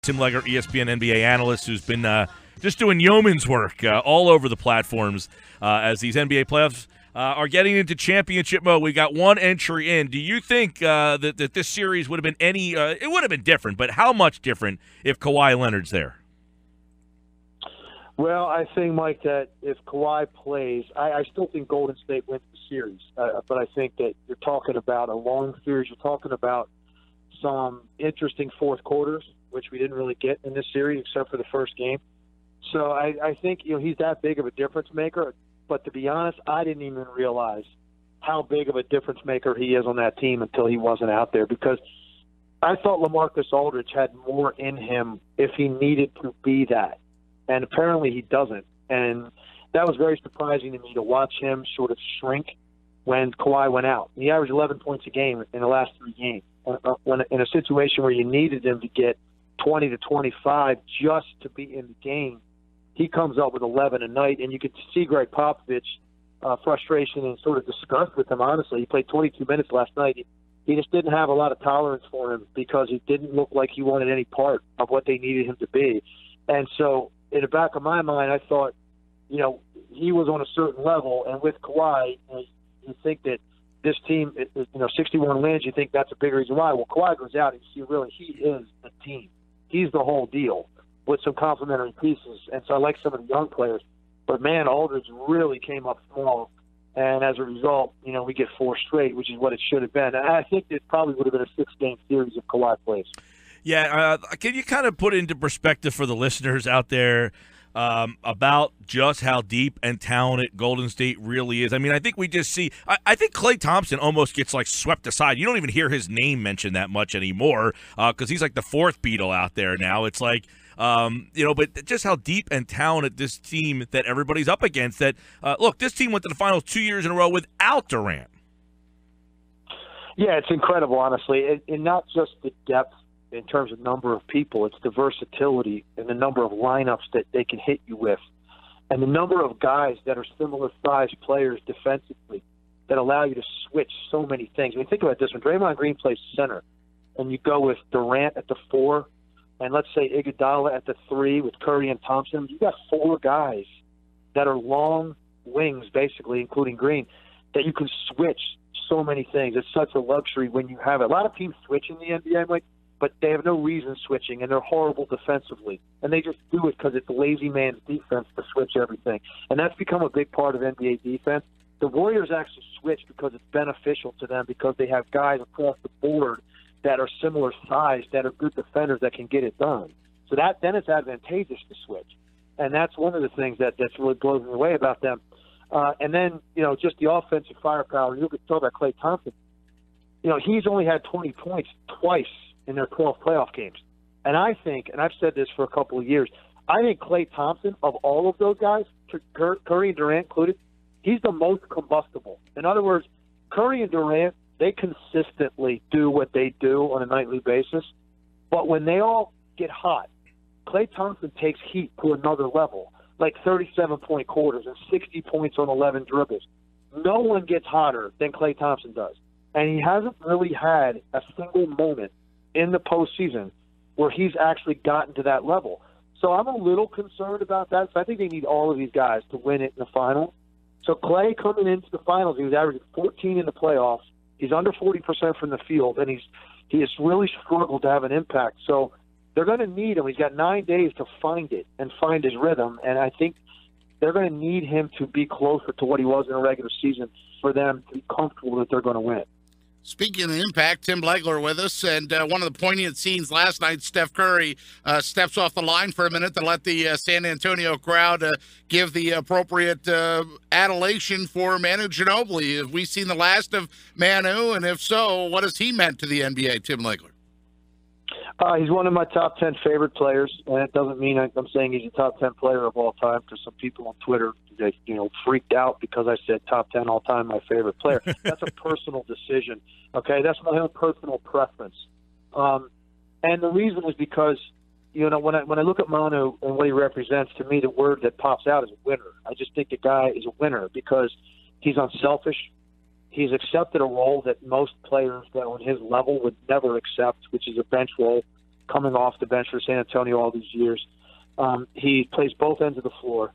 Tim Legler, ESPN NBA analyst, who's been just doing yeoman's work all over the platforms as these NBA playoffs are getting into championship mode. We got one entry in. Do you think that this series would have been it would have been different, but how much different if Kawhi Leonard's there? Well, I think, Mike, that if Kawhi plays, I still think Golden State wins the series. But I think that you're talking about a long series. You're talking about some interesting fourth quarters, which we didn't really get in this series except for the first game. So I think he's that big of a difference maker. But to be honest, I didn't even realize how big of a difference maker he is on that team until he wasn't out there, because I thought LaMarcus Aldridge had more in him if he needed to be that. And apparently he doesn't. And that was very surprising to me to watch him sort of shrink when Kawhi went out. He averaged 11 points a game in the last 3 games. When in a situation where you needed him to get 20 to 25 just to be in the game, he comes up with 11 a night. And you could see Greg Popovich's frustration and sort of disgust with him, honestly. He played 22 minutes last night. He just didn't have a lot of tolerance for him because he didn't look like he wanted any part of what they needed him to be. And so in the back of my mind, I thought, he was on a certain level. And with Kawhi, you think that this team, 61 wins, you think that's a big reason why. Well, Kawhi goes out and you see really he is the team. He's the whole deal with some complementary pieces. And so I like some of the young players. But, man, Aldridge really came up small. And as a result, we get 4 straight, which is what it should have been. And I think it probably would have been a 6-game series if Kawhi plays. Yeah, can you kind of put into perspective for the listeners out there about just how deep and talented Golden State really is? I mean, I think we just see – I think Klay Thompson almost gets, swept aside. You don't even hear his name mentioned that much anymore because he's like the 4th Beatle out there now. It's like but just how deep and talented this team that everybody's up against that look, this team went to the finals 2 years in a row without Durant. Yeah, it's incredible, honestly. And not just the depth in terms of number of people, it's the versatility and the number of lineups that they can hit you with, and the number of guys that are similar-sized players defensively that allow you to switch so many things. I mean, think about this. When Draymond Green plays center and you go with Durant at the 4 and let's say Iguodala at the 3 with Curry and Thompson, you've got 4 guys that are long wings, basically, including Green, that you can switch so many things. It's such a luxury when you have it. A lot of teams switch in the NBA, but they have no reason switching, and they're horrible defensively. And they just do it because it's a lazy man's defense to switch everything. And that's become a big part of NBA defense. The Warriors actually switch because it's beneficial to them because they have guys across the board that are similar size, that are good defenders that can get it done. So then it's advantageous to switch. And that's one of the things that's really blows me away about them. And then, just the offensive firepower. You could talk about Klay Thompson. He's only had 20 points twice in their 12 playoff games. And I think, and I've said this for a couple of years, I think Klay Thompson, of all of those guys, Curry and Durant included, he's the most combustible. In other words, Curry and Durant, they consistently do what they do on a nightly basis. But when they all get hot, Klay Thompson takes heat to another level, like 37-point quarters and 60 points on 11 dribbles. No one gets hotter than Klay Thompson does. And he hasn't really had a single moment in the postseason where he's actually gotten to that level. So I'm a little concerned about that. So I think they need all of these guys to win it in the finals. So Klay coming into the finals, he was averaging 14 in the playoffs. He's under 40% from the field, and he has really struggled to have an impact. So they're going to need him. He's got 9 days to find it and find his rhythm, and I think they're going to need him to be closer to what he was in a regular season for them to be comfortable that they're going to win it. Speaking of impact, Tim Legler with us, and one of the poignant scenes last night, Steph Curry steps off the line for a minute to let the San Antonio crowd give the appropriate adulation for Manu Ginobili. Have we seen the last of Manu, and if so, what has he meant to the NBA, Tim Legler? He's one of my top 10 favorite players, and it doesn't mean I'm saying he's a top 10 player of all time. To some people on Twitter, they freaked out because I said top 10 all time, my favorite player. That's a personal decision. Okay, that's my own personal preference. And the reason is because when I look at Manu and what he represents, to me the word that pops out is winner. I just think the guy is a winner because he's unselfish. He's accepted a role that most players that are on his level would never accept, which is a bench role. coming off the bench for San Antonio all these years. He plays both ends of the floor,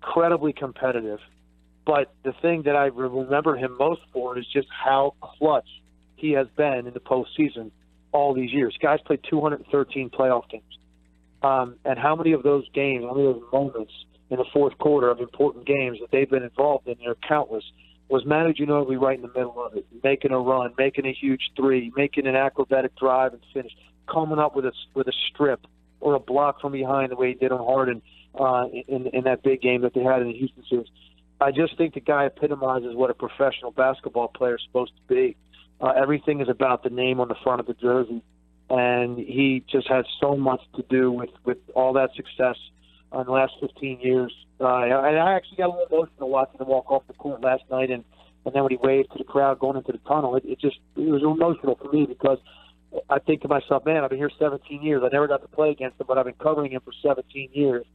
incredibly competitive. But the thing that I remember him most for is just how clutch he has been in the postseason all these years. Guys played 213 playoff games. And how many of those games, how many of those moments in the fourth quarter of important games that they've been involved in, they're countless, was Manu Ginobili right in the middle of it, making a run, making a huge three, making an acrobatic drive and finish, coming up with a strip or a block from behind the way he did on Harden in that big game that they had in the Houston series. I just think the guy epitomizes what a professional basketball player is supposed to be. Everything is about the name on the front of the jersey, and he just has so much to do with all that success in the last 15 years. And I actually got a little emotional watching him walk off the court last night, and then when he waved to the crowd going into the tunnel, it was emotional for me because I think to myself, man, I've been here 17 years. I never got to play against him, but I've been covering him for 17 years.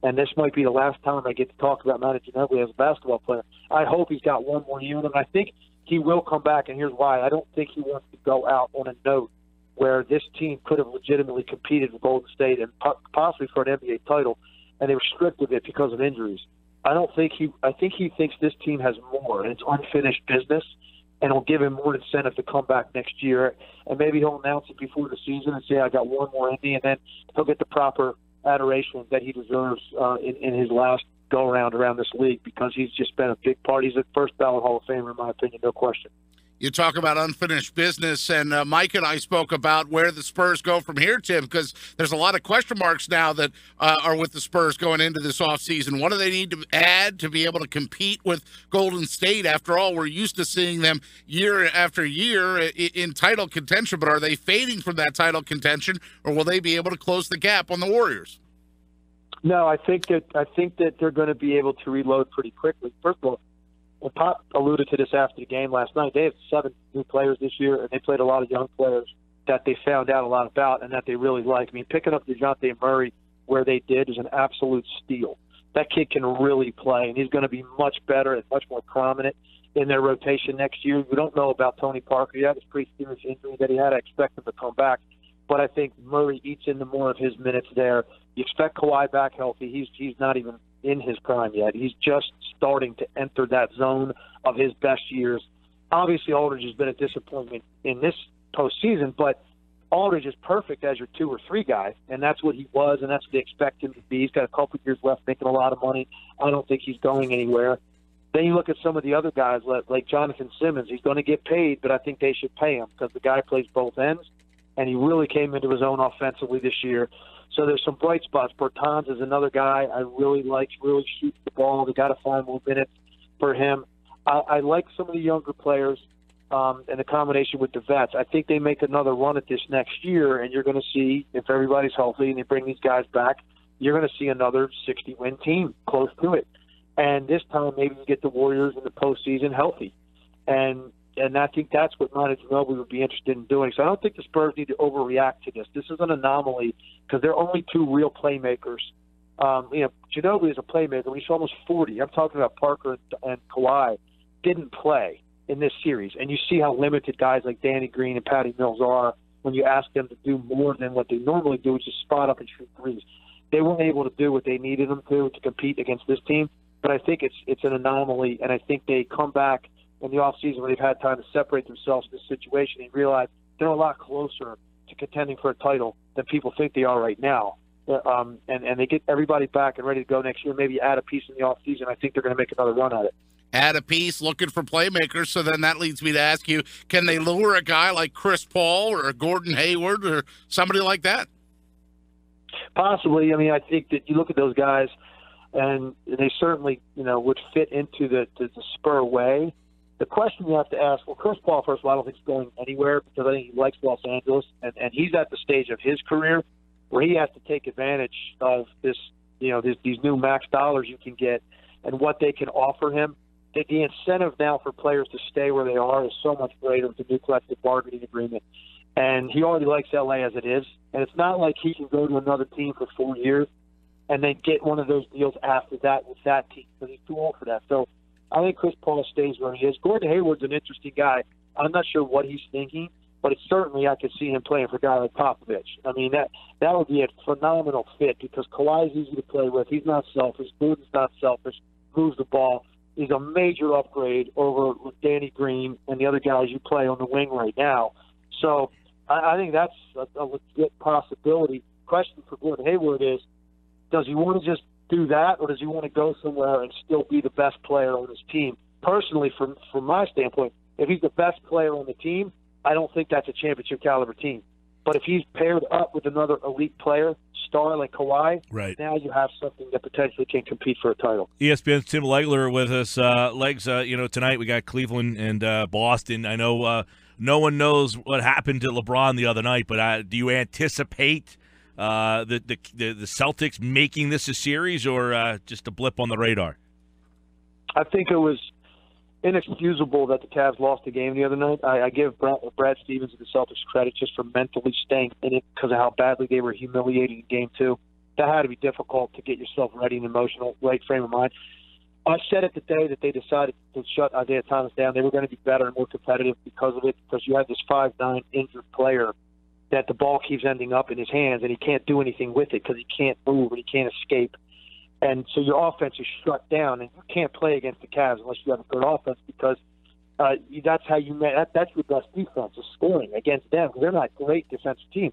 And this might be the last time I get to talk about Manu Ginobili as a basketball player. I hope he's got one more year in him. I think he will come back, and here's why. I don't think he wants to go out on a note where this team could have legitimately competed with Golden State and possibly for an NBA title, and they restricted it because of injuries. I think he thinks this team has more, and it's unfinished business, and it'll give him more incentive to come back next year. And maybe he'll announce it before the season and say, I got one more Indy, and then he'll get the proper adoration that he deserves in his last go-around around this league because he's just been a big part. He's a first-ballot Hall of Famer, in my opinion, no question. You talk about unfinished business, and Mike and I spoke about where the Spurs go from here, Tim, because there's a lot of question marks now that are with the Spurs going into this offseason. What do they need to add to be able to compete with Golden State? After all, we're used to seeing them year after year in title contention, but are they fading from that title contention, or will they be able to close the gap on the Warriors? No, I think that they're going to be able to reload pretty quickly. First of all, and Pop alluded to this after the game last night. They have 7 new players this year, and they played a lot of young players that they found out a lot about and that they really like. I mean, picking up DeJounte Murray where they did is an absolute steal. That kid can really play, and he's going to be much better and much more prominent in their rotation next year. We don't know about Tony Parker yet. It's a pretty serious injury that he had. I expect him to come back. But I think Murray eats into more of his minutes there. You expect Kawhi back healthy. He's not even in his prime yet. He's just starting to enter that zone of his best years. Obviously, Aldridge has been a disappointment in this postseason, but Aldridge is perfect as your 2 or 3 guy, and that's what he was, and that's what they expect him to be. He's got a couple years left making a lot of money. I don't think he's going anywhere. Then you look at some of the other guys like Jonathan Simmons. He's going to get paid, but I think they should pay him because the guy plays both ends, and he really came into his own offensively this year. So there's some bright spots. Bertans is another guy I really like, really shoots the ball. They got to find more minutes for him. I like some of the younger players and the combination with the vets. I think they make another run at this next year, and you're going to see, if everybody's healthy and they bring these guys back, you're going to see another 60-win team close to it. And this time maybe you get the Warriors in the postseason healthy. And I think that's what Manu Ginobili would be interested in doing. So I don't think the Spurs need to overreact to this. This is an anomaly because they're only 2 real playmakers. Ginobili is a playmaker. He's almost 40. I'm talking about Parker and Kawhi didn't play in this series. And you see how limited guys like Danny Green and Patty Mills are when you ask them to do more than what they normally do, which is spot up and shoot threes. They weren't able to do what they needed them to compete against this team. But I think it's an anomaly, and I think they come back in the offseason when they've had time to separate themselves from this situation and realize they're a lot closer to contending for a title than people think they are right now. And they get everybody back and ready to go next year, maybe add a piece in the offseason. I think they're going to make another run at it. Add a piece, looking for playmakers. So then that leads me to ask you, can they lure a guy like Chris Paul or Gordon Hayward or somebody like that? Possibly. I mean, I think that you look at those guys, and they certainly, would fit into the Spur way. The question you have to ask, well, Chris Paul, first of all, I don't think he's going anywhere because I think he likes Los Angeles, and he's at the stage of his career where he has to take advantage of this, these new max dollars you can get and what they can offer him. The incentive now for players to stay where they are is so much greater with the new collective bargaining agreement. And he already likes L.A. as it is. And it's not like he can go to another team for 4 years and then get one of those deals after that with that team because he's too old for that. So I think Chris Paul stays where he is. Gordon Hayward's an interesting guy. I'm not sure what he's thinking, but it's certainly I could see him playing for a guy like Popovich. I mean, that would be a phenomenal fit because Kawhi's easy to play with. He's not selfish. Gordon's not selfish. Moves the ball. He's a major upgrade over Danny Green and the other guys you play on the wing right now. So I think that's a legit possibility. Question for Gordon Hayward is, does he want to just do that, or does he want to go somewhere and still be the best player on his team? Personally, from my standpoint, if he's the best player on the team, I don't think that's a championship caliber team. But if he's paired up with another elite player, star like Kawhi, right, now you have something that potentially can compete for a title. ESPN's Tim Legler with us. Legs, tonight we got Cleveland and Boston. I know no one knows what happened to LeBron the other night, but do you anticipate the Celtics making this a series or just a blip on the radar? I think it was inexcusable that the Cavs lost the game the other night. I give Brad Stevens and the Celtics credit just for mentally staying in it because of how badly they were humiliated in Game 2. That had to be difficult to get yourself ready and emotional, right frame of mind. I said it the day that they decided to shut Isaiah Thomas down. They were going to be better and more competitive because of it, because you have this 5'9" injured player that the ball keeps ending up in his hands, and he can't do anything with it because he can't move and he can't escape. And so your offense is shut down, and you can't play against the Cavs unless you have a good offense because that's how that's your best defense is scoring against them because they're not a great defensive team.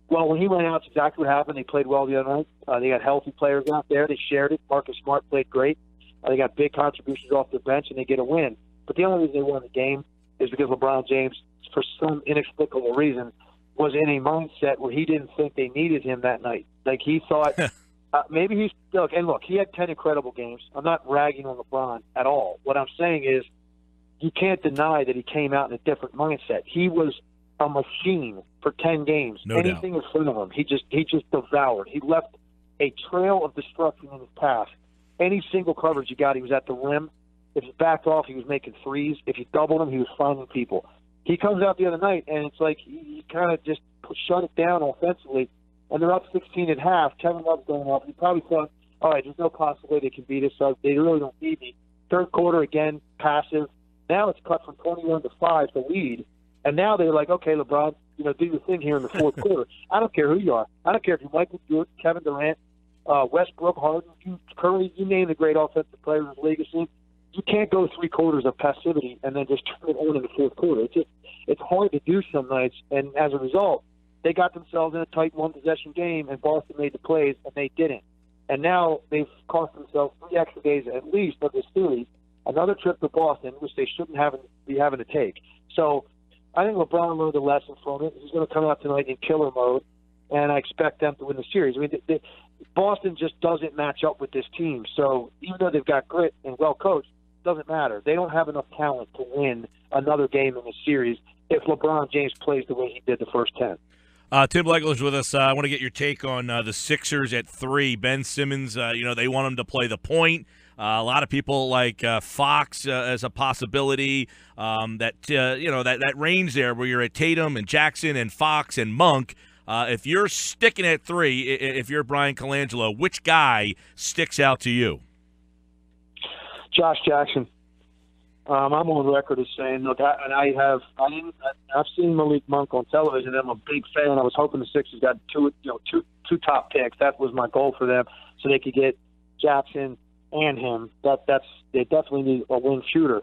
Well, when he went out, it's exactly what happened. They played well the other night. They got healthy players out there. They shared it. Marcus Smart played great. They got big contributions off the bench, and they get a win. But the only reason they won the game is because LeBron James, for some inexplicable reason, was in a mindset where he didn't think they needed him that night. Like he thought maybe he's – look, he had 10 incredible games. I'm not ragging on LeBron at all. What I'm saying is you can't deny that he came out in a different mindset. He was a machine for 10 games. No Anything doubt. in front of him, he just devoured. He left a trail of destruction in his path. Any single coverage you got, he was at the rim. If you backed off, he was making threes. If you doubled him, he was finding people. He comes out the other night, and it's like he kind of just shut it down offensively, and they're up 16 at half. Kevin Love's going off. He probably thought, all right, there's no possible way they can beat us, so they really don't need me. Third quarter, again, passive. Now it's cut from 21 to 5 to lead, and now they're like, okay, LeBron, do your thing here in the fourth quarter. I don't care who you are. I don't care if you're Michael Jordan, Kevin Durant, Westbrook, Harden, Curry, you name the great offensive players in the league. You can't go 3 quarters of passivity and then just turn it on in the fourth quarter. It's hard to do some nights, and as a result, they got themselves in a tight one-possession game, and Boston made the plays, and they didn't. And now they've cost themselves 3 extra days at least of this series, another trip to Boston, which they shouldn't be having to take. So I think LeBron learned a lesson from it. He's going to come out tonight in killer mode, and I expect them to win the series. I mean, Boston just doesn't match up with this team. So even though they've got grit and well coached, it doesn't matter. They don't have enough talent to win another game in the series if LeBron James plays the way he did the first 10. Tim Legler's with us. I want to get your take on the Sixers at 3. Ben Simmons, they want him to play the point. A lot of people like Fox as a possibility. That range there where you're at Tatum and Jackson and Fox and Monk. If you're sticking at 3, if you're Brian Colangelo, which guy sticks out to you? Josh Jackson. I'm on record as saying, look, I've seen Malik Monk on television. I'm a big fan. I was hoping the Sixers got two top picks. That was my goal for them, so they could get Jackson and him. They definitely need a wing shooter.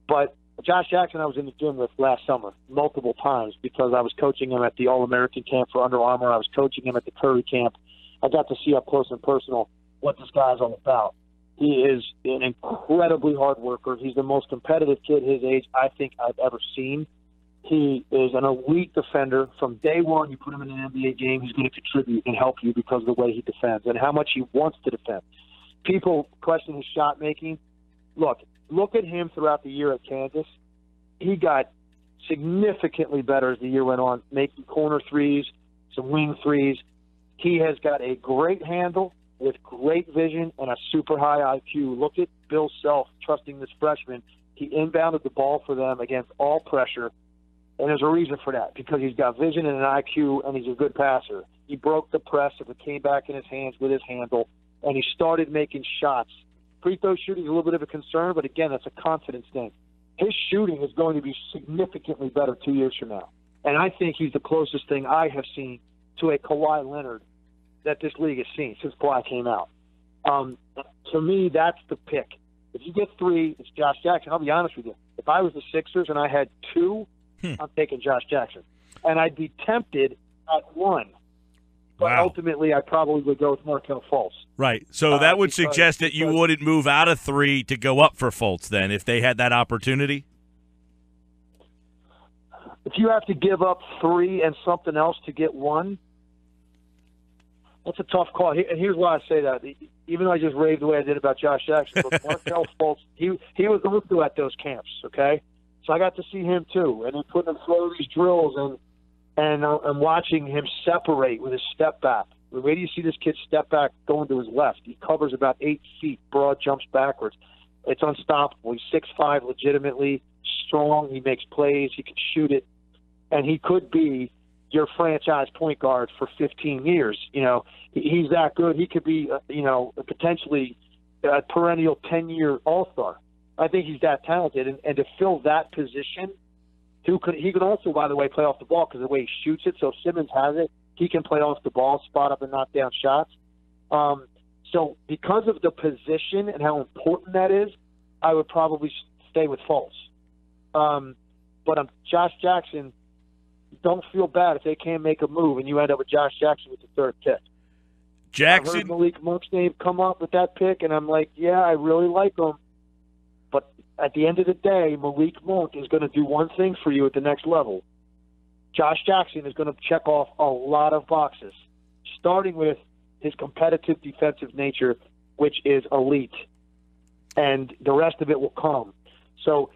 But Josh Jackson, I was in the gym with last summer multiple times because I was coaching him at the All-American camp for Under Armour. I was coaching him at the Curry camp. I got to see up close and personal what this guy's all about. He is an incredibly hard worker. He's the most competitive kid his age I think I've ever seen. He is an elite defender. From day one, you put him in an NBA game, he's going to contribute and help you because of the way he defends and how much he wants to defend. People question his shot making. Look at him throughout the year at Kansas. He got significantly better as the year went on, making corner threes, some wing threes. He has got a great handle with great vision and a super high IQ. Look at Bill Self trusting this freshman. He inbounded the ball for them against all pressure, and there's a reason for that, because he's got vision and an IQ, and he's a good passer. He broke the press if it came back in his hands with his handle, and he started making shots. Free throw shooting is a little bit of a concern, but again, that's a confidence thing. His shooting is going to be significantly better 2 years from now. And I think he's the closest thing I have seen to a Kawhi Leonard that this league has seen since Kawhi came out. To me, that's the pick. If you get 3, it's Josh Jackson. I'll be honest with you. If I was the Sixers and I had 2, I'm taking Josh Jackson. And I'd be tempted at 1. But ultimately, I probably would go with Markelle Fultz. Right. So that would suggest that you wouldn't move out of 3 to go up for Fultz then if they had that opportunity? If you have to give up 3 and something else to get 1, that's a tough call. And here's why I say that. Even though I just raved the way I did about Josh Jackson, but Markelle Fultz, he was also at those camps, okay? So I got to see him too. And then putting him through these drills and I'm watching him separate with his step back. The way do you see this kid step back going to his left? He covers about 8 feet, broad jumps backwards. It's unstoppable. He's 6'5", legitimately strong. He makes plays. He can shoot it. And he could be your franchise point guard for 15 years. You know, he's that good. He could be, potentially a perennial 10-year All-Star. I think he's that talented. And to fill that position, he could also, by the way, play off the ball because of the way he shoots it. So if Simmons has it, he can play off the ball, spot up and knock down shots. So because of the position and how important that is, I would probably stay with Fultz. But Josh Jackson, don't feel bad if they can't make a move and you end up with Josh Jackson with the 3rd pick. Jackson. I heard Malik Monk's name come up with that pick, and I'm like, yeah, I really like him. But at the end of the day, Malik Monk is going to do one thing for you at the next level. Josh Jackson is going to check off a lot of boxes, starting with his competitive defensive nature, which is elite. And the rest of it will come. So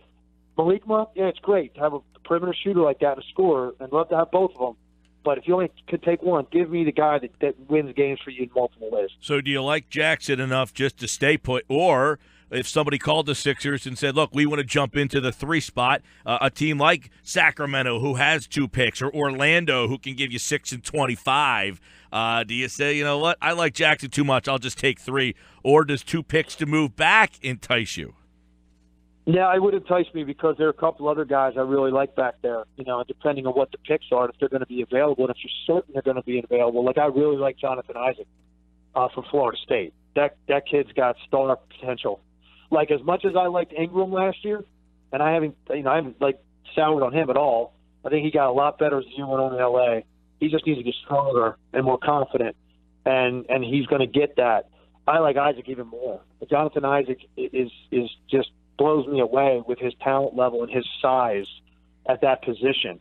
Malik Monk, yeah, it's great to have a perimeter shooter like that and a scorer, and love to have both of them. But if you only could take one, give me the guy that wins games for you in multiple ways. So do you like Jackson enough just to stay put? Or if somebody called the Sixers and said, look, we want to jump into the 3 spot, a team like Sacramento who has 2 picks, or Orlando who can give you 6 and 25, do you say, you know what, I like Jackson too much, I'll just take 3? Or does 2 picks to move back entice you? Yeah, it would entice me because there are a couple other guys I really like back there, depending on what the picks are, if they're going to be available, and if you're certain they're going to be available. Like, I really like Jonathan Isaac from Florida State. That kid's got star potential. Like, as much as I liked Ingram last year, and I haven't soured on him at all. I think he got a lot better as the year went on in L.A. He just needs to get stronger and more confident, and he's going to get that. I like Isaac even more. Jonathan Isaac is just blows me away with his talent level and his size at that position.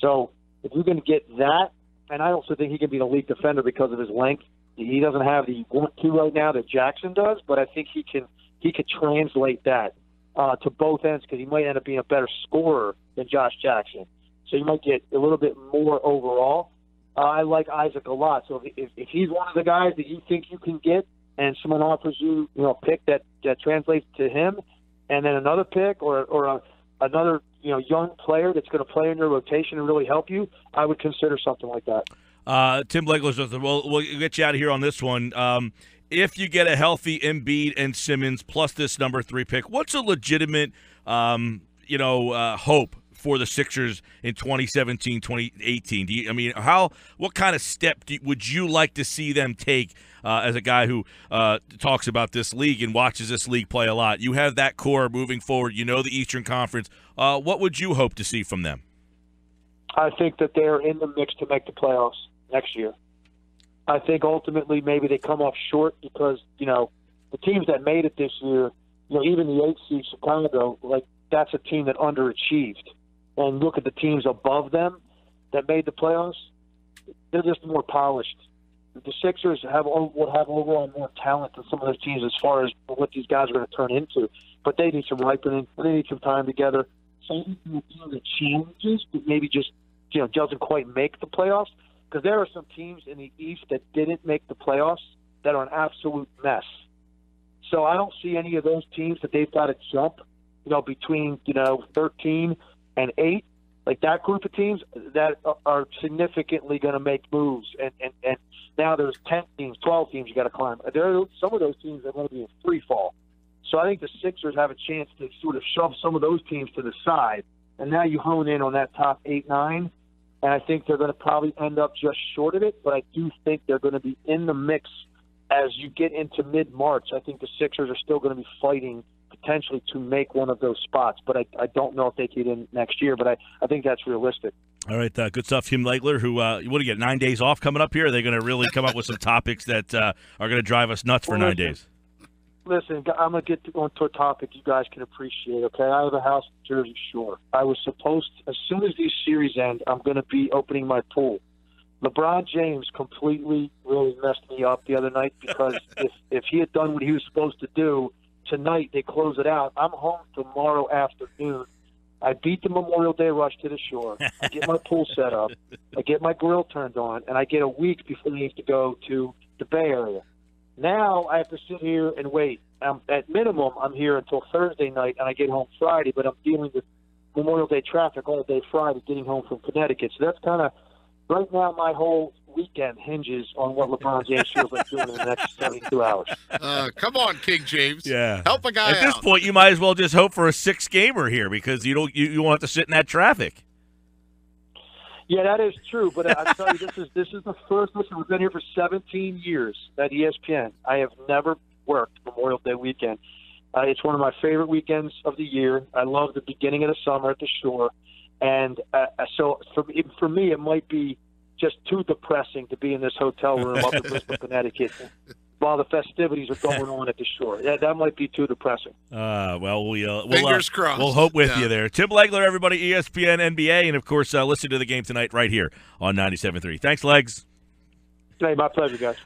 So if you're going to get that, and I also think he can be an elite defender because of his length. He doesn't have the 1-2 right now that Jackson does, but I think he could translate that to both ends because he might end up being a better scorer than Josh Jackson. So you might get a little bit more overall. I like Isaac a lot. So if he's one of the guys that you think you can get and someone offers you, a pick that translates to him, and then another pick or another young player that's going to play in your rotation and really help you, I would consider something like that. Tim Legler's with us. We'll get you out of here on this one. If you get a healthy Embiid and Simmons plus this number 3 pick, what's a legitimate hope for the Sixers in 2017, 2018? What kind of step would you like to see them take as a guy who talks about this league and watches this league play a lot? You have that core moving forward. The Eastern Conference. What would you hope to see from them? I think that they're in the mix to make the playoffs next year. I think ultimately maybe they come off short because, the teams that made it this year, even the 8th seed Chicago, that's a team that underachieved. And look at the teams above them that made the playoffs. They're just more polished. The Sixers will have overall more talent than some of those teams as far as what these guys are going to turn into. But they need some ripening. They need some time together. So I think the challenges, but maybe just doesn't quite make the playoffs. Because there are some teams in the East that didn't make the playoffs that are an absolute mess. So I don't see any of those teams that they've got to jump, between 13 and 8, like that group of teams that are significantly going to make moves. And now there's 10 teams, 12 teams you got to climb. There are some of those teams that are going to be in free fall. So I think the Sixers have a chance to sort of shove some of those teams to the side. And now you hone in on that top 8, 9. and I think they're going to probably end up just short of it, but I do think they're going to be in the mix as you get into mid-March. I think the Sixers are still going to be fighting potentially to make one of those spots, but I don't know if they get in next year, but I think that's realistic. All right, good stuff. Tim Legler, who what do you get, 9 days off coming up here? Are they going to really come up with some topics that are going to drive us nuts for 9 days? Listen, I'm going to get onto a topic you guys can appreciate, okay? I have a house in Jersey Shore. I was supposed to, as soon as these series end, I'm going to be opening my pool. LeBron James completely really messed me up the other night because if he had done what he was supposed to do, tonight they close it out. I'm home tomorrow afternoon. I beat the Memorial Day rush to the shore. I get my pool set up. I get my grill turned on, and I get a week before I have to go to the Bay Area. Now I have to sit here and wait. At minimum, I'm here until Thursday night, and I get home Friday, but I'm dealing with Memorial Day traffic all day Friday getting home from Connecticut. So that's kind of – right now my whole weekend hinges on what LeBron James feels like doing in the next 72 hours. Come on, King James. Yeah. Help a guy out. At this point, you might as well just hope for a 6-gamer here because you won't have to sit in that traffic. Yeah, that is true, but I tell you, this is the first. Listen, we've been here for 17 years at ESPN. I have never worked Memorial Day weekend. It's one of my favorite weekends of the year. I love the beginning of the summer at the shore, and so for me, it might be just too depressing to be in this hotel room up in Bristol, Connecticut, while the festivities are going on at the shore. Yeah, that might be too depressing. Well, fingers crossed. We'll hope with you there. Tim Legler, everybody, ESPN, NBA, and, of course, listen to the game tonight right here on 97.3. Thanks, Legs. Hey, my pleasure, guys.